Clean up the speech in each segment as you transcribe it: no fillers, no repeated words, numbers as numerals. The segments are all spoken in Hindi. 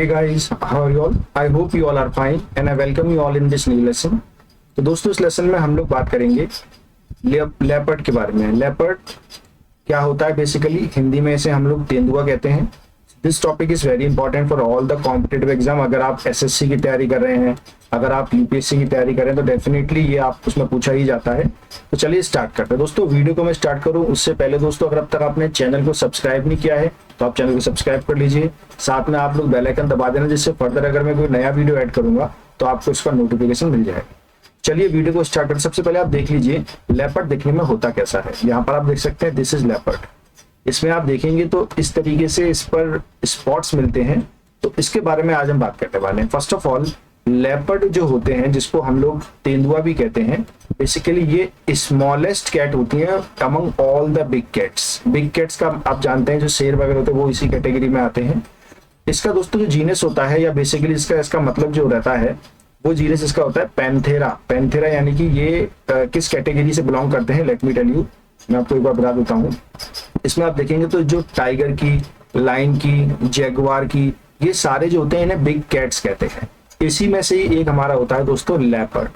Hey guys, how are you all? I hope you all are fine and I welcome you all in this new lesson. तो दोस्तों इस लेसन में हम लोग बात करेंगे लेपर्ड के बारे में। लेपर्ड क्या होता है बेसिकली, हिंदी में इसे हम लोग तेंदुआ कहते हैं। This topic is very important for all the competitive exam. अगर आप एसएससी की तैयारी कर रहे हैं, अगर आप यूपीएससी की तैयारी कर रहे हैं तो डेफिनेटली ये आप उसमें पूछा ही जाता है। तो चलिए स्टार्ट करते हैं दोस्तों। वीडियो को मैं स्टार्ट करूं उससे पहले दोस्तों, अगर अब तक आपने चैनल को सब्सक्राइब नहीं किया है तो आप चैनल को सब्सक्राइब कर लीजिए। साथ में आप लोग बेल आइकन दबा देना, जिससे फर्दर अगर मैं कोई नया वीडियो ऐड करूंगा तो आपको इसका नोटिफिकेशन मिल जाएगा। चलिए वीडियो को स्टार्ट करते। सबसे पहले आप देख लीजिए लेपर्ड दिखने में होता कैसा है। यहाँ पर आप देख सकते हैं दिस इज लेपर्ड। इसमें आप देखेंगे तो इस तरीके से इस पर स्पॉट्स मिलते हैं। तो इसके बारे में आज हम बात करने वाले हैं। फर्स्ट ऑफ ऑल, लेपर्ड जो होते हैं, जिसको हम लोग तेंदुआ भी कहते हैं, बेसिकली ये स्मॉलेस्ट कैट होती हैं among all the big cats. Big cats का आप जानते हैं जो शेर वगैरह होते हैं वो इसी कैटेगरी में आते हैं। इसका दोस्तों जो जीनस होता है, या बेसिकली इसका मतलब जो रहता है वो जीनस इसका होता है पैंथेरा। पैंथेरा यानी कि ये किस कैटेगरी से बिलोंग करते हैं, लेट मी टेल यू। मैं आपको एक बार बता देता हूँ। इसमें आप देखेंगे तो जो टाइगर की, लाइन की, जैगुआर की, ये सारे जो होते हैं इन्हें बिग कैट्स कहते हैं। इसी में से ही एक हमारा होता है दोस्तों लेपर्ड।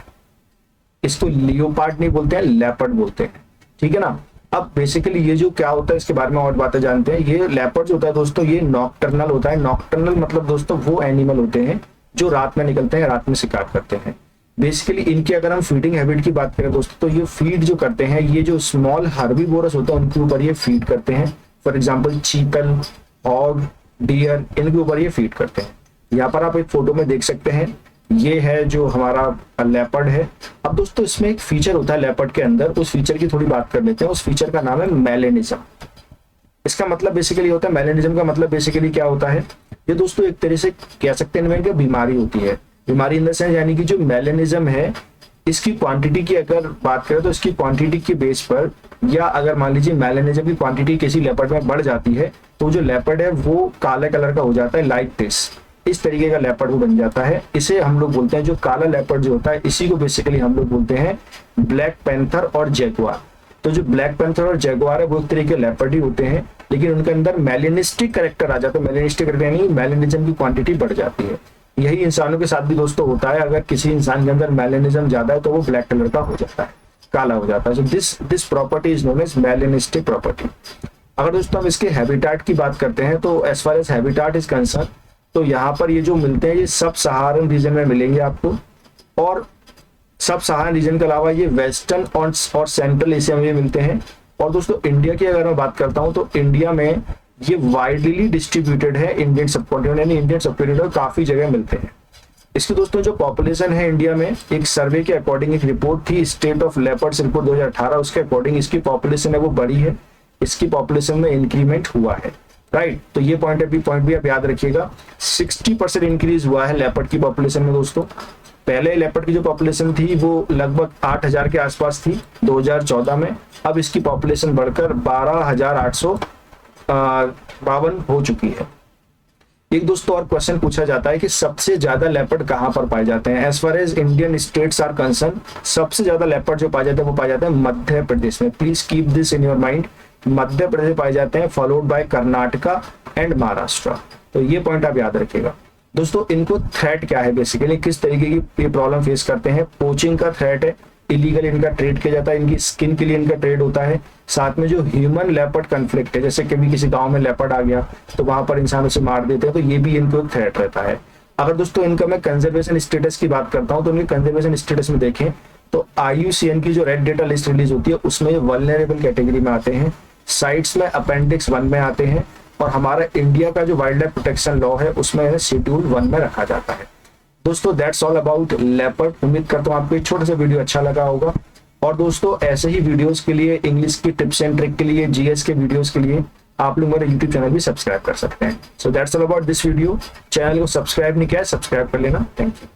इसको लियोपार्ड नहीं बोलते हैं, लेपर्ड बोलते हैं, ठीक है ना। अब बेसिकली ये जो क्या होता है इसके बारे में और बातें जानते हैं। ये लेपर्ड जो होता है दोस्तों ये नॉकटर्नल होता है। नॉकटर्नल मतलब दोस्तों वो एनिमल होते हैं जो रात में निकलते हैं, रात में शिकार करते हैं। बेसिकली इनकी अगर हम फीडिंग हैबिट की बात करें दोस्तों, तो ये फीड जो करते हैं, ये जो स्मॉल हर्बीवोरस होता है उनके ऊपर ये फीड करते हैं। फॉर एग्जांपल चीतल, हॉग, डियर, इनके ऊपर ये फीड करते हैं। यहाँ पर आप एक फोटो में देख सकते हैं, ये है जो हमारा लेपर्ड है। अब दोस्तों इसमें एक फीचर होता है लेपर्ड के अंदर, उस फीचर की थोड़ी बात कर लेते हैं। उस फीचर का नाम है मेलेनिज्म। इसका मतलब बेसिकली होता है, मेलेनिज्म का मतलब बेसिकली क्या होता है, ये दोस्तों एक तरह से कह सकते हैं इनमें बीमारी होती है। बीमारी इन द सेंस यानी कि जो मेलेनिज्म है, इसकी क्वांटिटी की अगर बात करें तो इसकी क्वांटिटी के बेस पर, या अगर मान लीजिए मेलेनिज्म की क्वांटिटी किसी लेपर्ड में बढ़ जाती है तो जो लेपर्ड है वो काले कलर का हो जाता है, लाइक दिस। इस तरीके का लेपर्ड वो बन जाता है। इसे हम लोग बोलते हैं, जो काला लेपर्ड जो होता है इसी को बेसिकली हम लोग बोलते हैं ब्लैक पैंथर और जैगुआर। तो जो ब्लैक पैंथर और जैगुआर है वो एक तरीके के लेपर्ड ही होते हैं, लेकिन उनके अंदर मेलेनिस्टिक कैरेक्टर आ जाता है। मेलेनिस्टिक कैरेक्टर यानी मेलेनिज्म की क्वांटिटी बढ़ जाती है। यही इंसानों के साथ भी दोस्तों होता है। अगर किसी इंसान के अंदर मेलेनिज्म ज्यादा है तो वो ब्लैक कलर का हो जाता है, काला हो जाता है। So this property is known as melanistic property. अगर दोस्तों हम इसके हैबिटाट की बात करते हैं तो as far as habitat is concern, तो यहाँ पर ये जो मिलते हैं ये सब सहारन रीजन में मिलेंगे आपको, और सब सहारन रीजन के अलावा ये वेस्टर्न और सेंट्रल एशिया में मिलते हैं। और दोस्तों इंडिया की अगर मैं बात करता हूँ तो इंडिया में ये वाइडली डिस्ट्रीब्यूटेड है। इंडियन सबकॉन्टिनेंट यानी इंडियन सबकॉन्टिनेंट काफी जगह मिलते हैं। इसकी दोस्तों जो पॉपुलेशन है इंडिया में, एक सर्वे के अकॉर्डिंग एक रिपोर्ट थी, स्टेट ऑफ लेपर्ड्स रिपोर्ट 2018, उसके अकॉर्डिंग इसकी पॉपुलेशन है वो बढ़ी है। इसकी पॉपुलेशन में इंक्रीमेंट हुआ है, राइट। तो ये पॉइंट भी आप याद रखिएगा। 60% इंक्रीज हुआ है लेपर्ड की पॉपुलेशन में दोस्तों। पहले लेपर्ड की जो पॉपुलेशन थी वो लगभग 8000 के आसपास थी 2014 में। अब इसकी पॉपुलेशन बढ़कर 12,852 हो चुकी है। एक दोस्तों और क्वेश्चन पूछा जाता है कि सबसे ज्यादा लेपर्ड कहां पर पाए जाते हैं। As far as Indian states are concern, सबसे ज्यादा लेपर्ड जो पाए जाते हैं वो पाए जाते हैं मध्य प्रदेश में। Please keep this in your mind. Madhya Pradesh पाए जाते हैं, followed by Karnataka and Maharashtra. तो ये पॉइंट आप याद रखिएगा दोस्तों। इनको थ्रेट क्या है, बेसिकली किस तरीके की ये प्रॉब्लम फेस करते हैं। पोचिंग का थ्रेट है, इलीगल इनका ट्रेड किया जाता है, इनकी स्किन के लिए इनका ट्रेड होता है। साथ में जो ह्यूमन लेपर्ड कन्फ्लिक्ट है, जैसे कभी किसी गांव में लेपर्ड आ गया तो वहां पर इंसान उसे मार देते हैं, तो ये भी इनको थ्रेट रहता है। अगर दोस्तों इनका मैं कंजर्वेशन स्टेटस की बात करता हूँ तो इनके कंजर्वेशन स्टेटस में देखें तो IUCN की जो रेड डेटा लिस्ट रिलीज होती है उसमें वल्नरेबल कैटेगरी में आते हैं, साइट्स में अपेंडिक्स 1 में आते हैं, और हमारा इंडिया का जो वाइल्ड लाइफ प्रोटेक्शन लॉ है उसमें शेड्यूल 1 में रखा जाता है। दोस्तों दैट्स ऑल अबाउट लेपर्ड। उम्मीद करता हूँ आपको एक छोटा सा वीडियो अच्छा लगा होगा। और दोस्तों ऐसे ही वीडियोस के लिए, इंग्लिश की टिप्स एंड ट्रिक के लिए, जीएस के वीडियोस के लिए आप लोग मेरा यूट्यूब चैनल भी सब्सक्राइब कर सकते हैं। So that's all about this video. Channel को सब्सक्राइब नहीं किया है, सब्सक्राइब कर लेना। Thank you.